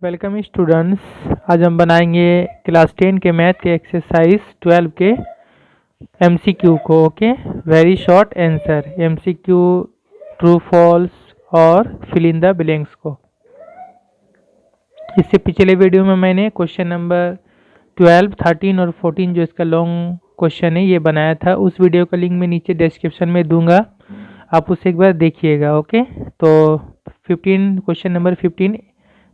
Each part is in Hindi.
Welcome students. आज हम बनाएंगे क्लास 10 के मैथ के एक्सरसाइज 12 के एमसीक्यू को। Okay, very short answer MCQ, true false और फिल इन द ब्लैंक्स को। इससे पिछले वीडियो में मैंने क्वेश्चन नंबर 12, 13 और 14 जो इसका लॉन्ग क्वेश्चन है ये बनाया था। उस वीडियो का लिंक मैं नीचे डिस्क्रिप्शन में दूंगा, आप उसे एक बार देखिएगा। ओके, तो 15 question number 15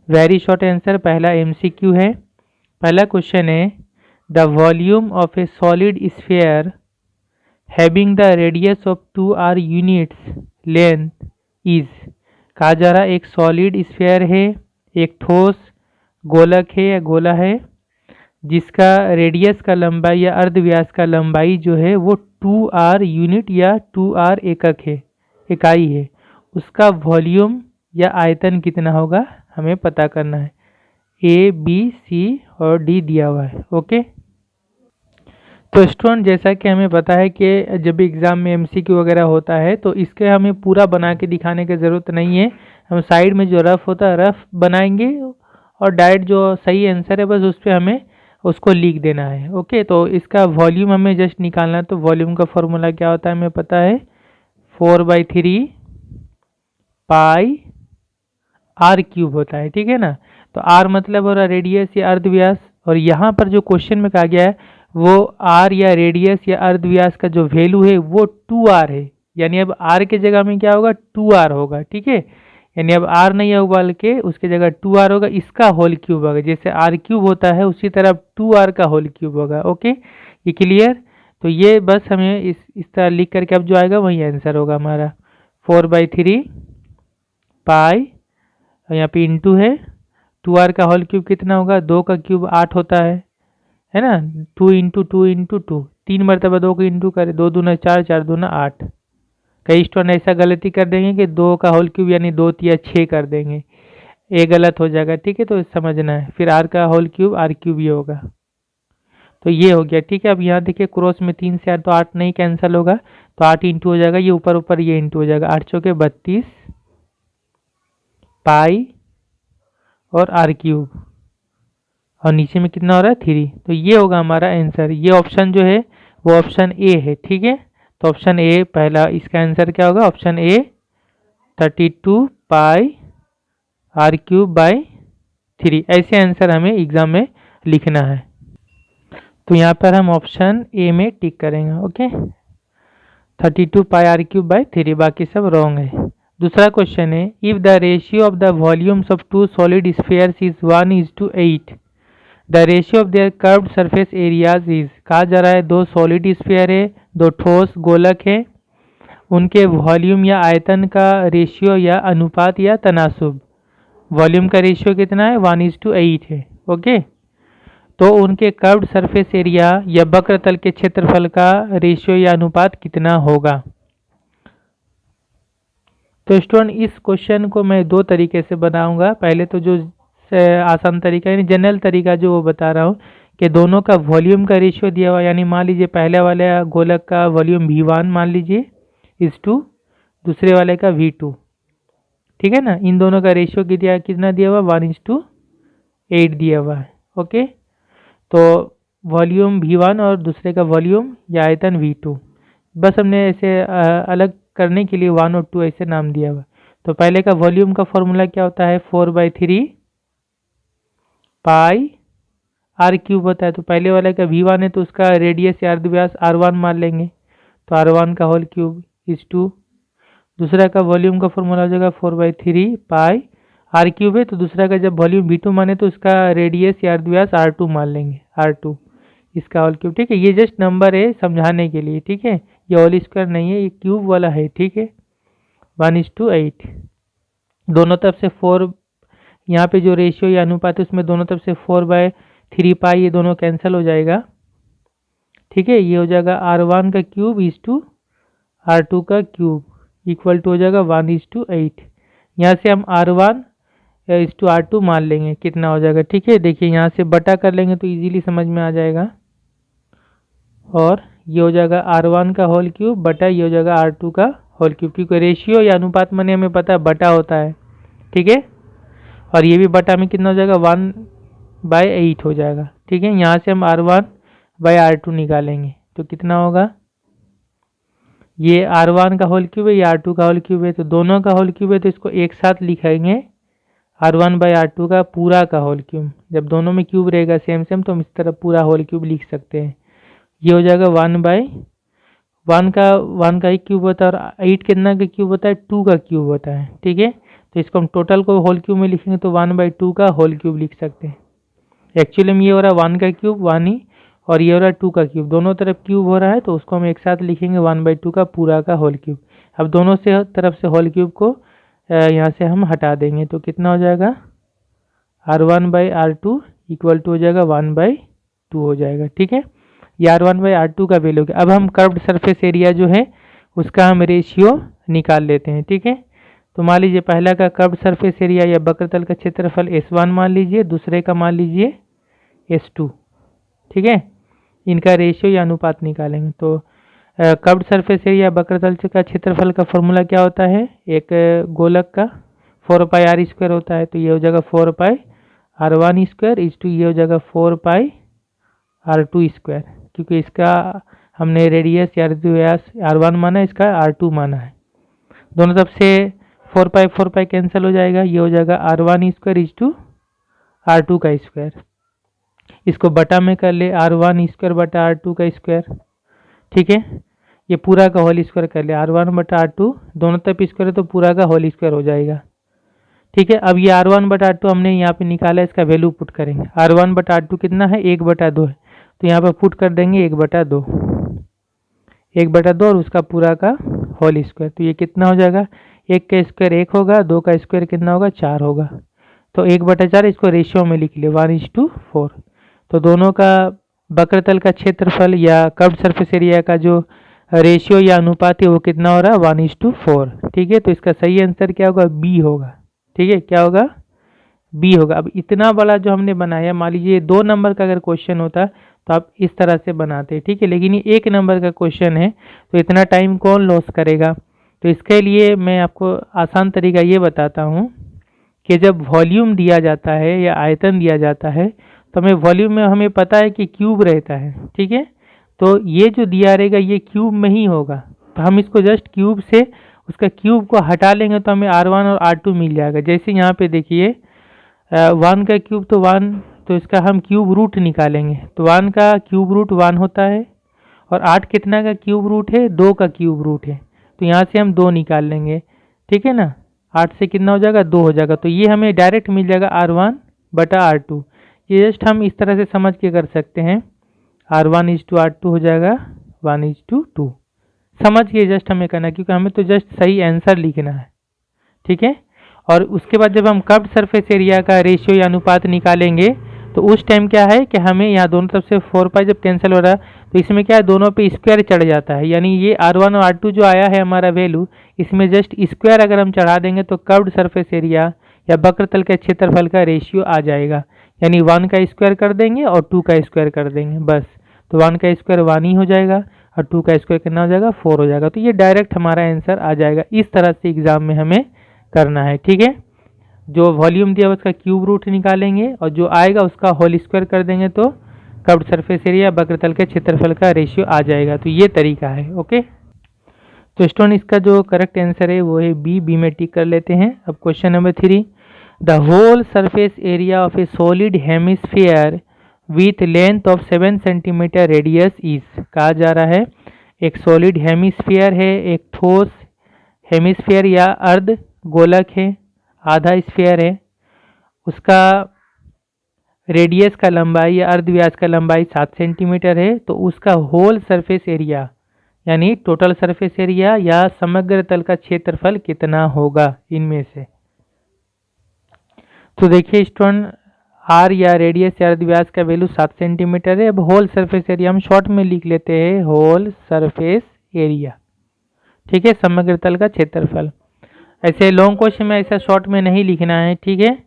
very short answer पहला एमसीक्यू है। पहला क्वेश्चन है the volume of a solid sphere having the radius of 2r units length is. कहा जा रहा एक सॉलिड स्फीयर है, एक ठोस गोलक है या गोला है जिसका रेडियस का लंबाई या अर्धव्यास का लंबाई जो है वो 2r यूनिट या 2r एकक है, इकाई है। उसका वॉल्यूम या आयतन कितना होगा हमें पता करना है। ए, बी, सी और डी दिया हुआ है। ओके, तो स्टूडेंट जैसा कि हमें पता है कि जब भी एग्ज़ाम में एमसीक्यू वगैरह होता है तो इसके हमें पूरा बना के दिखाने की ज़रूरत नहीं है। हम साइड में जो रफ होता है रफ बनाएंगे और डायरेक्ट जो सही आंसर है बस उस पर हमें उसको लिख देना है। ओके, तो इसका वॉल्यूम हमें जस्ट निकालना है। तो वॉल्यूम का फॉर्मूला क्या होता है हमें पता है, 4/3 पाई आर क्यूब होता है। ठीक है ना, तो आर मतलब हो रहा रेडियस या अर्धव्यास, और यहाँ पर जो क्वेश्चन में कहा गया है वो आर या रेडियस या अर्धव्यास का जो वैल्यू है वो 2r है। यानी अब आर के जगह में क्या होगा 2r होगा। ठीक है, यानी अब आर नहीं होगा बल्कि उसके जगह 2r होगा, इसका होल क्यूब होगा। जैसे आर क्यूब होता है उसी तरह 2r का होल क्यूब होगा। ओके, ये क्लियर। तो ये बस हमें इस तरह लिख करके अब जो आएगा वही आंसर होगा हमारा। 4/3 पाई, यहाँ पे इंटू है 2r का होल क्यूब कितना होगा, 2 का क्यूब 8 होता है ना। 2 इंटू 2 इंटू 2, 3 मरतबा 2 को इंटू करे, 2 दूना 4, 4 दूना 8। कई स्टूडेंट ऐसा गलती कर देंगे कि 2 का होल क्यूब यानी 2 या 6 कर देंगे, ये गलत हो जाएगा। ठीक है, तो समझना है। फिर r का होल क्यूब r क्यूब ये होगा, तो ये हो गया। ठीक है, अब यहाँ देखिए क्रॉस में 3 से 8 तो 8 नहीं कैंसिल होगा, तो 8 इंटू हो जाएगा, ये ऊपर ऊपर ये इंटू हो जाएगा। 8 चौके 32 पाई और आर क्यूब, और नीचे में कितना हो रहा है 3। तो ये होगा हमारा आंसर। ये ऑप्शन जो है वो ऑप्शन ए है। ठीक है, तो ऑप्शन ए पहला, इसका आंसर क्या होगा option A 32 pi r cube by 3। ऐसे आंसर हमें एग्जाम में लिखना है। तो यहाँ पर हम ऑप्शन ए में टिक करेंगे। Okay, 32 pi r cube by 3, बाकी सब रॉन्ग है। दूसरा क्वेश्चन है if the ratio of the volumes of 2 solid spheres is 1:8, the ratio of their curved surface areas is. कहा जा रहा है 2 सॉलिड स्फीयर है, 2 ठोस गोलक है, उनके वॉल्यूम या आयतन का रेशियो या अनुपात या तनासुब। वॉल्यूम का रेशियो कितना है 1:8 है। ओके, तो उनके कर्व्ड सरफेस एरिया या वक्र तल के क्षेत्रफल का रेशियो या अनुपात कितना होगा। तो स्टूडेंट इस क्वेश्चन को मैं 2 तरीके से बनाऊंगा। पहले तो जो आसान तरीका यानी जनरल तरीका जो वो बता रहा हूँ कि दोनों का वॉल्यूम का रेशियो दिया हुआ, यानी मान लीजिए पहले वाले गोलक का वॉल्यूम V1 मान लीजिए इस टू दूसरे वाले का V2। ठीक है ना, इन दोनों का रेशियो कितना दिया हुआ 1:8 दिया हुआ है। ओके, तो वॉल्यूम V1 और दूसरे का वॉल्यूम या आयतन V2, बस हमने ऐसे अलग करने के लिए 1 और 2 ऐसे नाम दिया हुआ। तो पहले का वॉल्यूम का फॉर्मूला क्या होता है 4/3 पाई आर क्यूब होता है। तो पहले वाले का V1 है तो उसका रेडियस या अर्धव्यास R1 मान लेंगे, तो R1 का होल क्यूब इस 2। दूसरा का वॉल्यूम का फॉर्मूला हो जाएगा 4/3 पाई आर क्यूब है, तो दूसरा का जब वॉल्यूम V2 माने तो उसका रेडियस या अर्धव्यास R2 मान लेंगे, R2 इसका होल क्यूब। ठीक है, ये जस्ट नंबर है समझाने के लिए। ठीक है, ये होल स्क्वायर नहीं है, ये क्यूब वाला है। ठीक है, 1:8 दोनों तरफ से 4, यहाँ पे जो रेशियो या अनुपात है उसमें दोनों तरफ से 4/3 पाई ये दोनों कैंसिल हो जाएगा। ठीक है, ये हो जाएगा R1 का क्यूब इस टू R2 का क्यूब इक्वल टू हो जाएगा 1:8। यहाँ से हम R1 इस टू R2 मान लेंगे, कितना हो जाएगा। ठीक है, देखिए यहाँ से बटा कर लेंगे तो इजीली समझ में आ जाएगा, और ये हो जाएगा R1 का होल क्यूब बटा ये हो जाएगा R2 का होल क्यूब, क्योंकि रेशियो या अनुपात माने हमें पता है बटा होता है। ठीक है, और ये भी बटा में कितना हो जाएगा 1/8 हो जाएगा। ठीक है, यहाँ से हम R1/R2 निकालेंगे तो कितना होगा, ये R1 का होल क्यूब है, ये R2 का होल क्यूब है, तो दोनों का होल क्यूब है तो इसको एक साथ लिखेंगे R1/R2 का पूरा का होल क्यूब। जब दोनों में क्यूब रहेगा सेम सेम तो हम इस तरह पूरा होल क्यूब लिख सकते हैं। ये हो जाएगा 1 का एक क्यूब होता है और 8 कितना का क्यूब होता है, 2 का क्यूब होता है। ठीक है, तो इसको हम टोटल को होल क्यूब में लिखेंगे तो 1/2 का होल क्यूब लिख सकते हैं। एक्चुअली में ये हो रहा है 1 का क्यूब 1 ही, और ये हो रहा है 2 का क्यूब, दोनों तरफ क्यूब हो रहा है तो उसको हम एक साथ लिखेंगे 1/2 का पूरा का होल क्यूब। अब दोनों से तरफ से होल क्यूब को यहाँ से हम हटा देंगे तो कितना हो जाएगा, R1/R2 इक्वल टू हो जाएगा 1/2 हो जाएगा। ठीक है, ये R1/R2 का वैल्यू है। अब हम कर्व्ड सरफेस एरिया जो है उसका हम रेशियो निकाल लेते हैं। ठीक है, तो मान लीजिए पहला का कर्व्ड सरफेस एरिया या वक्रतल का क्षेत्रफल S1 मान लीजिए, दूसरे का मान लीजिए S2। ठीक है, इनका रेशियो या अनुपात निकालेंगे तो कर्व्ड सरफेस एरिया वक्रतल का क्षेत्रफल का फॉर्मूला क्या होता है, एक गोलक का 4πr² होता है, तो ये हो जाएगा 4πr1² इस टू ये हो जाएगा 4πr2², क्योंकि इसका हमने रेडियस या व्यास R1 माना है, इसका R2 माना है। दोनों तरफ से 4π कैंसिल हो जाएगा, ये हो जाएगा R1² इस टू R2 का स्क्वायर। इसको बटा में कर ले R1² बटा R2 का स्क्वायर। ठीक है, ये पूरा का होल स्क्वायर कर ले R1/R2, दोनों तरफ स्क्वायर है तो पूरा का होल स्क्वायर हो जाएगा। ठीक है, अब ये R1/R2 हमने यहाँ पे निकाला, इसका वैल्यू पुट करेंगे। R1/R2 कितना है, 1/2 है, तो यहाँ पे पुट कर देंगे 1/2 और उसका पूरा का होल स्क्वायर। तो ये कितना हो जाएगा, 1 का स्क्वायर 1 होगा, 2 का स्क्वायर कितना होगा 4 होगा, तो 1/4 इसको रेशियो में लिख ले 1:4। तो दोनों का वक्रतल का क्षेत्रफल या कर्व्ड सरफेस एरिया का जो रेशियो या अनुपात है वो कितना हो रहा है 1:4। ठीक है, तो इसका सही आंसर क्या होगा, बी होगा। ठीक है, क्या होगा, बी होगा। अब इतना बड़ा जो हमने बनाया, मान लीजिए 2 नंबर का अगर क्वेश्चन होता तो आप इस तरह से बनाते। ठीक है, लेकिन ये 1 नंबर का क्वेश्चन है तो इतना टाइम कौन लॉस करेगा। तो इसके लिए मैं आपको आसान तरीका ये बताता हूँ कि जब वॉल्यूम दिया जाता है या आयतन दिया जाता है तो हमें वॉल्यूम में हमें पता है कि क्यूब रहता है। ठीक है, तो ये जो दिया रहेगा ये क्यूब में ही होगा, तो हम इसको जस्ट क्यूब से उसका क्यूब को हटा लेंगे तो हमें R1 और R2 मिल जाएगा। जैसे यहाँ पे देखिए 1 का क्यूब तो 1, तो इसका हम क्यूब रूट निकालेंगे तो 1 का क्यूब रूट 1 होता है, और 8 कितना का क्यूब रूट है, 2 का क्यूब रूट है, तो यहाँ से हम 2 निकाल लेंगे। ठीक है ना, 8 से कितना हो जाएगा 2 हो जाएगा, तो ये हमें डायरेक्ट मिल जाएगा R1/R2। ये जस्ट हम इस तरह से समझ के कर सकते हैं, R1:R2 हो जाएगा 1:2। समझ के जस्ट हमें करना है, क्योंकि हमें तो जस्ट सही आंसर लिखना है। ठीक है, और उसके बाद जब हम कर्व्ड सरफेस एरिया का रेशियो या अनुपात निकालेंगे तो उस टाइम क्या है कि हमें यहाँ दोनों तरफ से 4π जब कैंसिल हो रहा है तो इसमें क्या है, दोनों पे स्क्वायर चढ़ जाता है, यानी ये R1 और R2 जो आया है हमारा वैल्यू, इसमें जस्ट स्क्वायर अगर हम चढ़ा देंगे तो कर्व्ड सरफेस एरिया या वक्रतल के क्षेत्रफल का रेशियो आ जाएगा। यानी 1 का स्क्वायर कर देंगे और 2 का स्क्वायर कर देंगे बस, तो 1 का स्क्वायर 1 ही हो जाएगा और 2 का स्क्वायर कितना हो जाएगा 4 हो जाएगा। तो ये डायरेक्ट हमारा आंसर आ जाएगा। इस तरह से एग्जाम में हमें करना है। ठीक है, जो वॉल्यूम दिया उसका क्यूब रूट निकालेंगे और जो आएगा उसका होल स्क्वायर कर देंगे तो कर्व्ड सरफेस एरिया वक्रतल के क्षेत्रफल का रेशियो आ जाएगा। तो ये तरीका है। ओके, तो स्टूडेंट इसका जो करेक्ट आंसर है वो है बी में टिक कर लेते हैं। अब question number 3, the whole surface area of a solid hemisphere with length of 7 centimetre radius is. कहा जा रहा है एक सॉलिड हेमिस्फीयर है, एक ठोस हेमिस्फीयर या अर्ध गोलक है, आधा स्फीयर है, उसका रेडियस का लंबाई या अर्ध व्यास का लंबाई 7 सेंटीमीटर है, तो उसका होल सरफेस एरिया यानी टोटल सरफेस एरिया या समग्र तल का क्षेत्रफल कितना होगा इनमें से। तो देखिए स्टूडेंट, आर या रेडियस या अर्ध व्यास का वैल्यू 7 सेंटीमीटर है। अब होल सरफेस एरिया हम शॉर्ट में लिख लेते हैं, होल सरफेस एरिया। ठीक है, समग्र तल का क्षेत्रफल। ऐसे लॉन्ग क्वेश्चन में ऐसा शॉर्ट में नहीं लिखना है। ठीक है,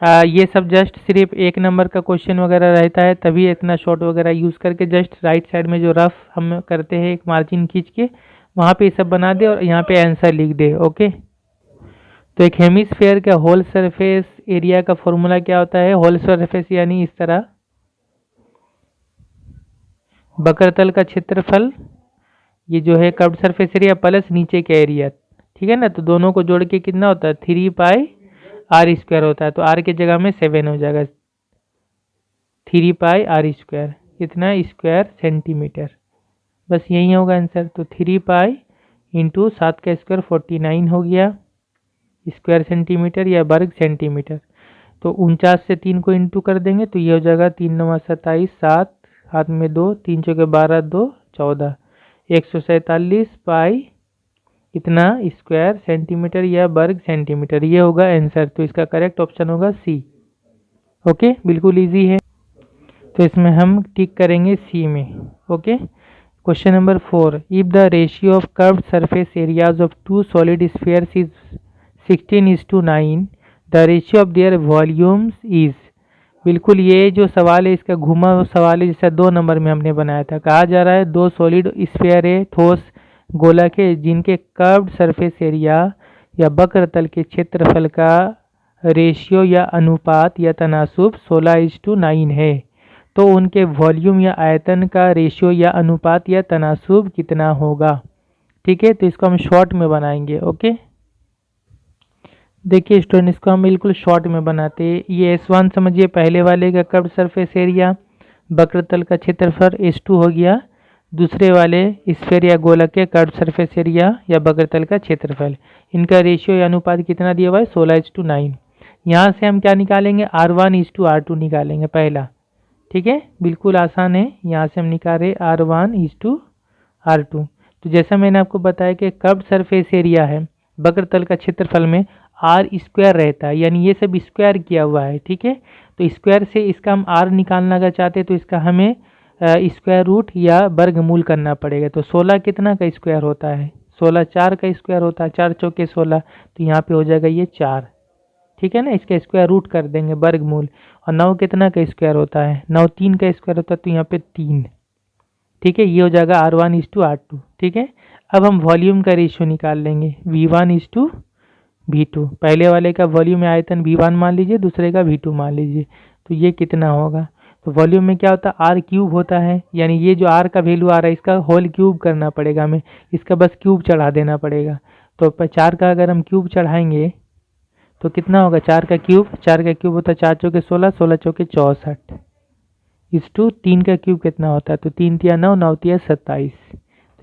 ये सब जस्ट सिर्फ 1 नंबर का क्वेश्चन वगैरह रहता है तभी इतना शॉर्ट वगैरह यूज़ करके जस्ट राइट साइड में जो रफ हम करते हैं एक मार्जिन खींच के वहाँ पे ये सब बना दे और यहाँ पे आंसर लिख दे। ओके, तो एक हेमिस्फीयर का होल सरफेस एरिया का फॉर्मूला क्या होता है, होल सरफेस यानी इस तरह वक्रतल का क्षेत्रफल, ये जो है कर्व्ड सरफेस एरिया प्लस नीचे का एरिया, ठीक है ना। तो दोनों को जोड़ के कितना होता है 3 पाई आर स्क्वायर होता है। तो आर की जगह में 7 हो जाएगा, 3 पाई आर स्क्वायर, कितना स्क्वायर सेंटीमीटर। बस यही होगा आंसर। तो 3 पाई इंटू 7 का स्क्वायर 49 हो गया स्क्वायर सेंटीमीटर या वर्ग सेंटीमीटर। तो 49 से 3 को इंटू कर देंगे तो ये हो जाएगा 3 9 27, 7 हाथ में 2, 3 चौके 12, 2 14, 147 पाई कितना स्क्वायर सेंटीमीटर या वर्ग सेंटीमीटर, ये होगा आंसर। तो इसका करेक्ट ऑप्शन होगा सी। ओके, बिल्कुल इजी है, तो इसमें हम टिक करेंगे सी में। Okay, question number 4, if the ratio of curved surface areas of two solid spheres is 16:9, the ratio of their volumes is. बिल्कुल ये जो सवाल है इसका घुमा हुआ सवाल है, जैसा 2 नंबर में हमने बनाया था। कहा जा रहा है दो सॉलिड स्फीयर है, ठोस गोलक है, जिनके कर्व्ड सरफेस एरिया या वक्रतल के क्षेत्रफल का रेशियो या अनुपात या तनासुब 16:9 है। तो उनके वॉल्यूम या आयतन का रेशियो या अनुपात या तनासुब कितना होगा। ठीक है, तो इसको हम शॉर्ट में बनाएंगे। ओके, देखिए स्टूडेंट, इसको हम बिल्कुल शॉर्ट में बनाते हैं। ये S1 समझिए पहले वाले का कर्व्ड सरफेस एरिया, वक्रतल का क्षेत्रफल S2 हो गया दूसरे वाले स्फीयर या गोलक के कर्व्ड सरफेस एरिया या वक्रतल का क्षेत्रफल। इनका रेशियो या अनुपात कितना दिया हुआ है 16:9। यहाँ से हम क्या निकालेंगे R1:R2 निकालेंगे पहला। ठीक है, बिल्कुल आसान है। यहाँ से हम निकाले R1:R2। तो जैसा मैंने आपको बताया कि कर्व्ड सरफेस एरिया है, वक्रतल का क्षेत्रफल में आर स्क्वायर रहता है, यानी ये सब स्क्वायर किया हुआ है। ठीक है, तो स्क्वायर से इसका हम आर निकालना अगर चाहते हैं तो इसका हमें स्क्वायर रूट या वर्गमूल करना पड़ेगा। तो 16 कितना का स्क्वायर होता है 16 4 का स्क्वायर होता है, 4 चौके 16, तो यहाँ पे हो जाएगा ये 4। ठीक है ना, इसका स्क्वायर रूट कर देंगे वर्गमूल। और 9 कितना का स्क्वायर होता है 9 3 का स्क्वायर होता है, तो यहाँ पे 3। ठीक है, ये हो जाएगा R1:R2। ठीक है, अब हम वॉल्यूम का रेशियो निकाल लेंगे V1:V2। पहले वाले का वॉल्यूम आयतन V1 मान लीजिए, दूसरे का V2 मान लीजिए। तो ये कितना होगा, तो वॉल्यूम में क्या होता है R क्यूब होता है, यानी ये जो R का वैल्यू आ रहा है इसका होल क्यूब करना पड़ेगा हमें, इसका बस क्यूब चढ़ा देना पड़ेगा। तो 4 का अगर हम क्यूब चढ़ाएंगे तो कितना होगा 4 का क्यूब होता है 4 चौके 16, 16 चौके 64 इस टू 3 का क्यूब कितना होता है, तो 3 तिया 9, 9 तिया 27।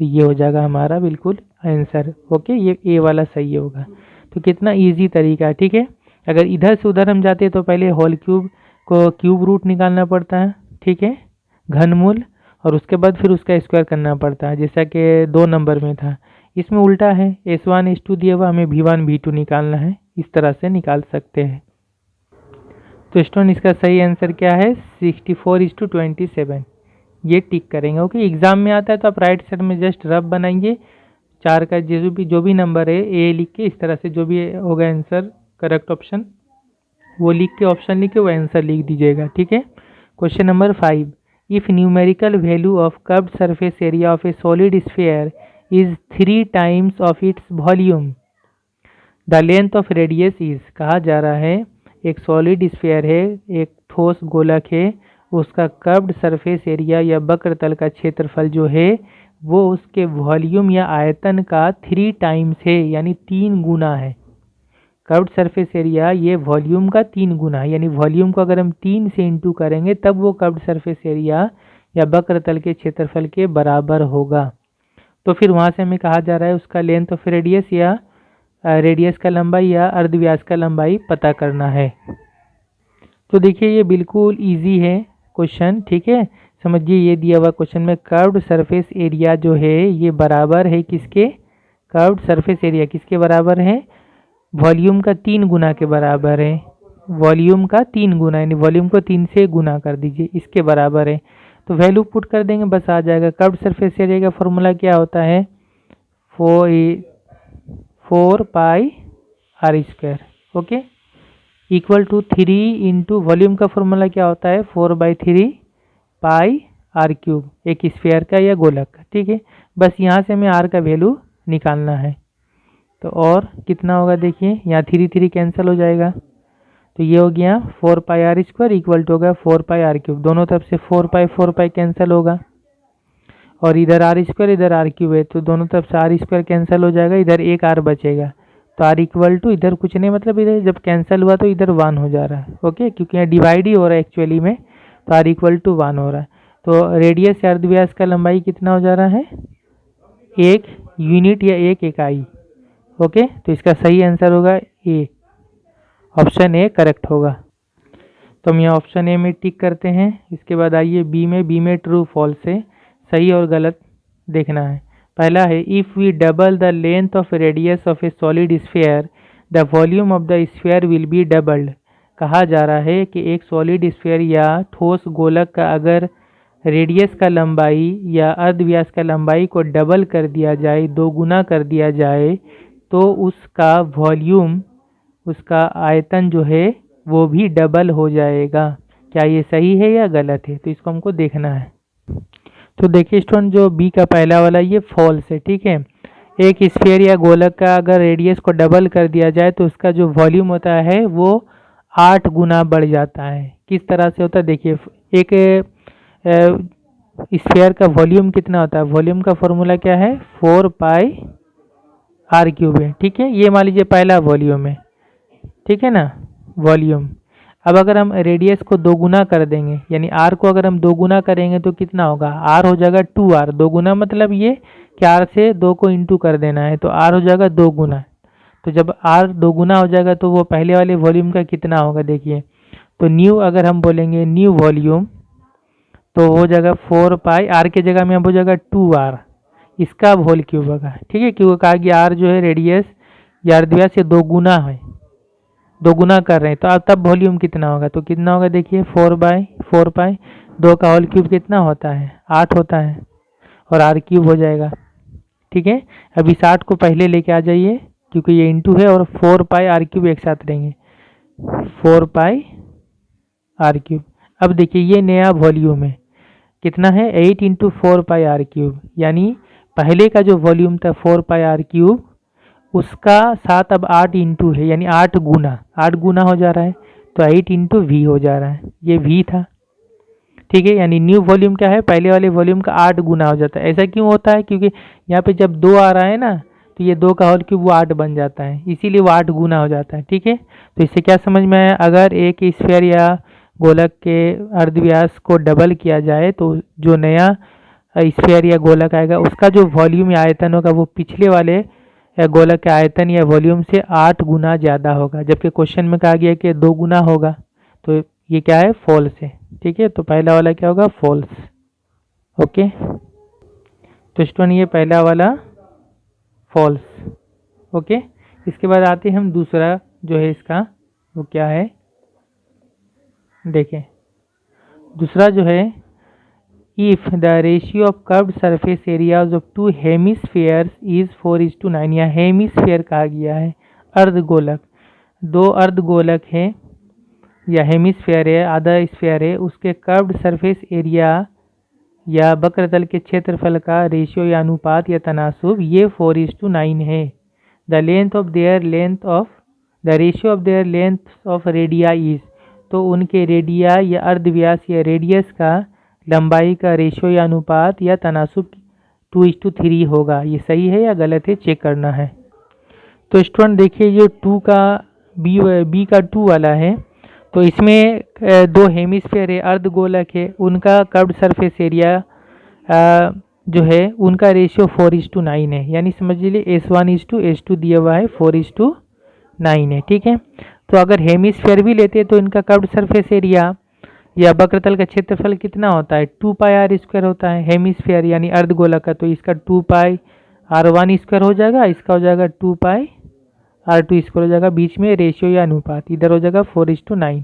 तो ये हो जाएगा हमारा बिल्कुल आंसर। ओके, ये ए वाला सही होगा। तो कितना इजी तरीका है। ठीक है, अगर इधर से उधर हम जाते हैं तो पहले होल क्यूब को क्यूब रूट निकालना पड़ता है। ठीक है, घनमूल, और उसके बाद फिर उसका स्क्वायर करना पड़ता है, जैसा कि 2 नंबर में था। इसमें उल्टा है, S1 S2 दिया हुआ, हमें V1 V2 निकालना है। इस तरह से निकाल सकते हैं। तो स्टूडेंट इसका सही आंसर क्या है 64:27, ये टिक करेंगे। ओके, एग्जाम में आता है तो आप राइट साइड में जस्ट रफ बनाएंगे, 4 का जो भी नंबर है ए लिख के, इस तरह से जो भी होगा आंसर करेक्ट ऑप्शन वो लिख के, ऑप्शन लिख के वो आंसर लिख दीजिएगा। ठीक है, question number 5, if numerical value of curved surface area of a solid sphere is 3 times of its volume, the length of radius is. कहा जा रहा है एक सॉलिड स्फीयर है, एक ठोस गोलक है, उसका कर्व्ड सरफेस एरिया या वक्रतल का क्षेत्रफल जो है वो उसके वॉल्यूम या आयतन का 3 टाइम्स है, यानी 3 गुना है। कर्व्ड सरफेस एरिया ये वॉल्यूम का 3 गुना है, यानी वॉल्यूम को अगर हम 3 से इंटू करेंगे तब वो कर्व्ड सरफेस एरिया या वक्रतल के क्षेत्रफल के बराबर होगा। तो फिर वहाँ से हमें कहा जा रहा है उसका लेंथ ऑफ रेडियस या रेडियस का लंबाई या अर्धव्यास का लंबाई पता करना है। तो देखिए ये बिल्कुल इजी है क्वेश्चन। ठीक है, समझिए ये दिया हुआ क्वेश्चन में कर्व्ड सरफेस एरिया जो है ये बराबर है किसके, कर्व्ड सरफेस एरिया किसके बराबर है, वॉल्यूम का 3 गुना के बराबर है। वॉल्यूम का 3 गुना, यानी वॉल्यूम को 3 से गुना कर दीजिए, इसके बराबर है। तो वैल्यू पुट कर देंगे, बस आ जाएगा। कर्व्ड सरफेस एरिया का फॉर्मूला क्या होता है 4 pi r square. Okay, equal to 3 into volume का फॉर्मूला क्या होता है 4/3 पाई आर क्यूब, एक स्फीयर का या गोलक का। ठीक है, बस यहाँ से हमें आर का वैल्यू निकालना है। तो और कितना होगा देखिए, यहाँ 3 3 कैंसिल हो जाएगा, तो ये हो गया 4πr² इक्वल टू होगा 4πr³। दोनों तरफ से 4π कैंसिल होगा और इधर r² इधर r³ है तो दोनों तरफ से r² कैंसिल हो जाएगा, इधर एक r बचेगा। तो r इक्वल टू इधर कुछ नहीं, मतलब इधर जब कैंसिल हुआ तो इधर 1 हो जा रहा है। ओके, क्योंकि यहाँ डिवाइड ही हो रहा है एक्चुअली में, तो r इक्वल टू 1 हो रहा है। तो रेडियस या अर्धव्यास का लंबाई कितना हो जा रहा है? 1 यूनिट या 1 इकाई। ओके, तो इसका सही आंसर होगा ए, ऑप्शन ए करेक्ट होगा। तो हम यहाँ ऑप्शन ए में टिक करते हैं। इसके बाद आइए बी में ट्रू फॉल्स है, सही और गलत देखना है। पहला है if we double the length of radius of a solid sphere the volume of the sphere will be doubled. कहा जा रहा है कि एक सॉलिड स्फीयर या ठोस गोलक का अगर रेडियस का लंबाई या अर्धव्यास का लंबाई को डबल कर दिया जाए, दोगुना कर दिया जाए, तो उसका वॉल्यूम, उसका आयतन जो है वो भी डबल हो जाएगा। क्या ये सही है या गलत है? तो इसको हमको देखना है। तो देखिए स्टूडेंट, जो बी का पहला वाला ये फॉल्स है। ठीक है, एक स्फीयर या गोलक का अगर रेडियस को डबल कर दिया जाए तो उसका जो वॉल्यूम होता है वो 8 गुना बढ़ जाता है। किस तरह से होता है देखिए, एक स्फीयर का वॉल्यूम कितना होता है? वॉल्यूम का फॉर्मूला क्या है? 4πr³ है। ठीक है, ये मान लीजिए पहला वॉल्यूम है, ठीक है ना, वॉल्यूम। अब अगर हम रेडियस को दोगुना कर देंगे, यानी आर को अगर हम दोगुना करेंगे तो कितना होगा? आर हो जाएगा 2r। दोगुना मतलब ये कि आर से 2 को इंटू कर देना है, तो आर हो जाएगा 2 गुना। तो जब आर दोगुना हो जाएगा तो वो पहले वाले वॉल्यूम का कितना होगा देखिए। तो न्यू अगर हम बोलेंगे न्यू वॉल्यूम तो हो जाएगा 4π, आर के जगह में अब हो जाएगा 2r, इसका होल क्यूब होगा। ठीक है, क्योंकि कहा कि आर जो है रेडियस या अर्धव्यास से 2 गुना है, 2 गुना कर रहे हैं, तो अब तब वॉल्यूम कितना होगा? तो कितना होगा देखिए 4/4π, 2 का होल क्यूब कितना होता है? 8 होता है, और r³ हो जाएगा। ठीक है, अब इस 8 को पहले लेके आ जाइए क्योंकि ये इंटू है, और 4πr³ एक साथ रहेंगे, 4πr³। अब देखिए ये नया वॉल्यूम है, कितना है? 8 × 4πr³, यानी पहले का जो वॉल्यूम था 4πr³, उसका साथ अब 8 इंटू है, यानी 8 गुना हो जा रहा है, तो 8 × v हो जा रहा है, ये v था। ठीक है, यानी न्यू वॉल्यूम क्या है? पहले वाले वॉल्यूम का 8 गुना हो जाता है। ऐसा क्यों होता है? क्योंकि यहाँ पे जब 2 आ रहा है ना, तो ये 2 का होल क्यूब वो 8 बन जाता है, इसीलिए वो 8 गुना हो जाता है। ठीक है, तो इससे क्या समझ में आया? अगर एक स्फीयर या गोलक के अर्धव्यास को डबल किया जाए तो जो नया स्फीयर या गोलक आएगा उसका जो वॉल्यूम या आयतन होगा वो पिछले वाले गोलक के आयतन या वॉल्यूम से 8 गुना ज़्यादा होगा, जबकि क्वेश्चन में कहा गया कि 2 गुना होगा। तो ये क्या है? फॉल्स है। ठीक है, तो पहला वाला क्या होगा? फॉल्स। ओके, तो स्टूडेंट ये पहला वाला फॉल्स। ओके, इसके बाद आते हैं हम दूसरा जो है इसका, वो क्या है देखें। दूसरा जो है, if the ratio of curved surface areas of 2 hemispheres is 4:9। या हेमिस्फीयर कहा गया है अर्धगोलक, 2 अर्धगोलक है या हेमिस्फीयर है, आधा स्फीयर है, उसके कर्व्ड सरफेस एरिया या वक्रतल के क्षेत्रफल का रेशियो या अनुपात या तनासुब ये 4:9 है। The ratio of their length of radii is, तो उनके रेडिया या अर्धव्यास या रेडियस का लंबाई का रेशियो या अनुपात या तनासुब 2:3 होगा। ये सही है या गलत है, चेक करना है। तो स्टूडेंट देखिए, जो 2 का बी का 2 वाला है, तो इसमें 2 हेमिस्फीयर है, अर्धगोलक है, उनका कर्व्ड सरफेस एरिया जो है उनका रेशियो 4:9 है, यानी समझ लीजिए S1:S2 दिया हुआ है, 4:9 है। ठीक है, तो अगर हेमिस्फीयर भी लेते तो इनका कर्व्ड सरफेस एरिया या वक्रतल का क्षेत्रफल कितना होता है? 2πr² होता है हेमिस्फीयर यानी अर्धगोलक का, तो इसका 2πr1² हो जाएगा, इसका हो जाएगा 2πr2² हो जाएगा, बीच में रेशियो या अनुपात इधर हो जाएगा 4:9।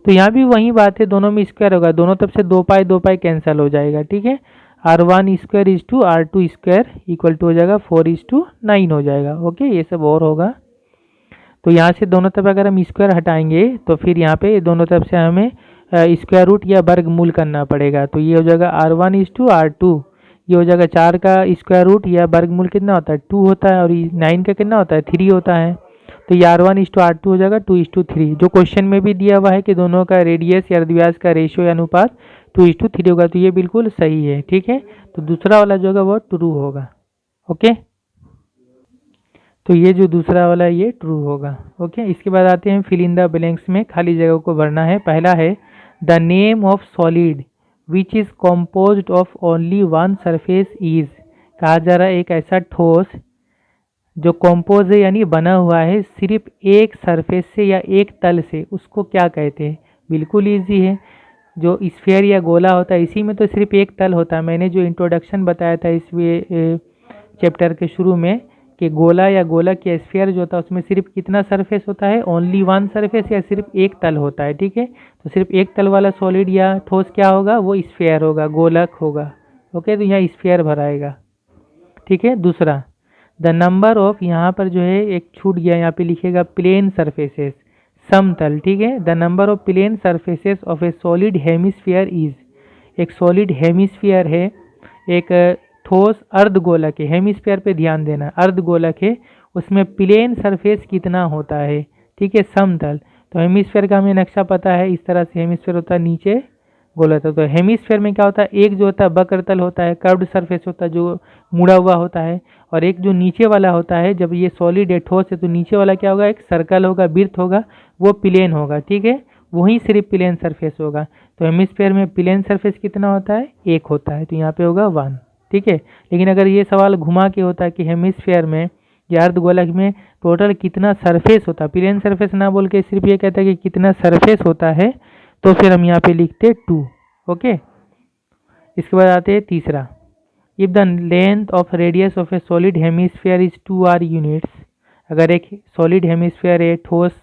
तो यहाँ भी वही बात है, दोनों में स्क्वायर होगा, दोनों तरफ से 2π कैंसिल हो जाएगा। ठीक है, r1² r2² इक्वल टू हो जाएगा 4:9 हो जाएगा। ओके, ये सब और होगा। तो यहाँ से दोनों तरफ अगर हम स्क्वायर हटाएंगे तो फिर यहाँ पे दोनों तरफ से हमें स्क्वायर रूट या वर्गमूल करना पड़ेगा। तो ये हो जाएगा r1:r2, ये हो जाएगा 4 का स्क्वायर रूट या वर्गमूल कितना होता है? 2 होता है, और 9 का कितना होता है? 3 होता है। तो ये R1:R2 हो जाएगा 2:3। जो क्वेश्चन में भी दिया हुआ है कि दोनों का रेडियस या अर्धव्यास का रेशियो या अनुपात 2:3 होगा, तो ये बिल्कुल सही है। ठीक है, तो दूसरा वाला जो होगा वो ट्रू होगा। ओके, तो ये जो दूसरा वाला है ये ट्रू होगा। ओके, इसके बाद आते हैं फिल इन द ब्लैंक्स में, खाली जगह को भरना है। पहला है the name of solid which is composed of only one surface is. कहा जा रहा है एक ऐसा ठोस जो कॉम्पोज है यानी बना हुआ है सिर्फ एक सरफेस से या एक तल से, उसको क्या कहते हैं। बिल्कुल ईजी है। जो स्फीयर या गोला होता है इसी में तो सिर्फ एक तल होता है। मैंने जो इंट्रोडक्शन बताया था इस चैप्टर के शुरू में कि गोला या गोलक या स्फीयर जो होता है उसमें सिर्फ कितना सरफेस होता है, ओनली वन सरफेस, या सिर्फ एक तल होता है। ठीक है, तो सिर्फ एक तल वाला सॉलिड या ठोस क्या होगा, वो स्फीयर होगा, गोलक होगा। ओके, तो यहाँ स्फीयर भराएगा। ठीक है, दूसरा द नंबर ऑफ, यहाँ पर जो है एक छूट गया, यहाँ पे लिखेगा प्लेन सरफेसेस, समतल। ठीक है, the number of plane surfaces of a solid hemisphere is. एक सॉलिड हेमिस्फीयर है, एक ठोस अर्धगोलक है। हेमिस्फीयर पे ध्यान देना, अर्धगोलक है, उसमें प्लेन सरफेस कितना होता है। ठीक है, समतल। तो हेमिस्फीयर का हमें नक्शा पता है, इस तरह से हेमिस्फीयर होता है, नीचे गोल होता है। तो हेमिस्फीयर में क्या होता है, एक जो होता है वक्रतल होता है, कर्व्ड सरफेस होता है जो मुड़ा हुआ होता है, और एक जो नीचे वाला होता है, जब ये सॉलिड है ठोस है तो नीचे वाला क्या होगा, एक सर्कल होगा, वृत्त होगा, वो प्लेन होगा। ठीक है, वही सिर्फ प्लेन सरफेस होगा। तो हेमिस्फीयर में प्लेन सरफेस कितना होता है, एक होता है, तो यहाँ पे होगा 1। ठीक है, लेकिन अगर ये सवाल घुमा के होता है कि हेमिस्फीयर में या अर्धगोलक में टोटल कितना सरफेस होता है, प्लेन सरफेस ना बोल के सिर्फ ये कहता है कि कितना सरफेस होता है, तो फिर हम यहाँ पे लिखते 2। ओके, इसके बाद आते हैं तीसरा, if the length of radius of a solid hemisphere is 2r units. अगर एक सॉलिड हेमिस्फीयर है, ठोस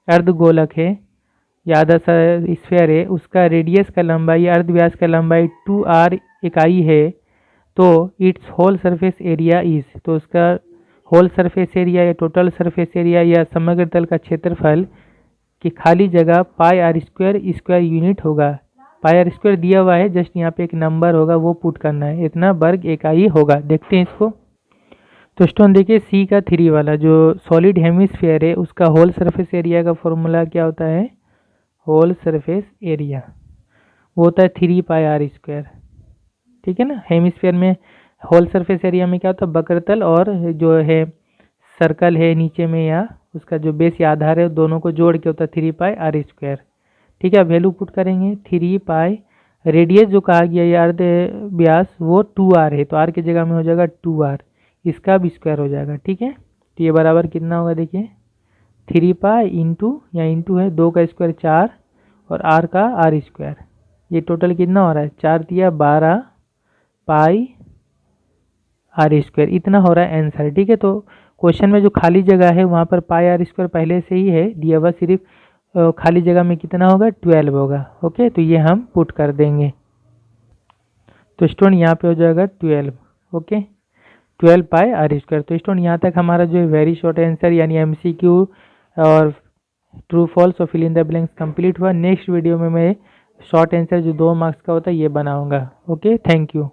अर्धगोलक है या आधा स्फीयर है, उसका रेडियस का लंबाई, अर्धव्यास का लंबाई 2r इकाई है, तो its whole surface area is, तो उसका होल सरफेस एरिया या टोटल सरफेस एरिया या समग्र तल का क्षेत्रफल की खाली जगह πr² स्क्वायर यूनिट होगा। πr² दिया हुआ है, जस्ट यहाँ पे एक नंबर होगा वो पुट करना है, इतना वर्ग इकाई होगा। देखते हैं इसको। तो स्टूडेंट देखिए सी का 3 वाला जो सॉलिड हेमिस्फीयर है उसका होल सरफेस एरिया का फॉर्मूला क्या होता है, होल सरफेस एरिया वो होता है 3πr²। ठीक है ना, हेमिस्फीयर में होल सरफेस एरिया में क्या होता है, वक्रतल और जो है सर्कल है नीचे में या उसका जो बेस या आधार है दोनों को जोड़ के होता है 3πr²। ठीक है, वैल्यू पुट करेंगे 3π, रेडियस जो कहा गया ये अर्ध व्यास वो 2r है, तो r की जगह में हो जाएगा 2r, इसका भी स्क्वायर हो जाएगा। ठीक है, तो ये बराबर कितना होगा, देखिए 3π इंटू, या इंटू है 2 का स्क्वायर 4 और r का r², ये टोटल कितना हो रहा है, 4 दिया 12 πr², इतना हो रहा है आंसर। ठीक है, तो क्वेश्चन में जो खाली जगह है वहाँ पर πr² पहले से ही है दिया हुआ, सिर्फ खाली जगह में कितना होगा, 12 होगा। ओके, तो ये हम पुट कर देंगे, तो स्टूडेंट यहाँ पे हो जाएगा 12। Okay, 12πr²। तो स्टूडेंट यहाँ तक हमारा जो है वेरी शॉर्ट आंसर यानी MCQ और ट्रू फॉल्स और fill in the blanks complete हुआ। नेक्स्ट वीडियो में मैं शॉर्ट आंसर जो 2 मार्क्स का होता है ये बनाऊंगा। Okay, thank you.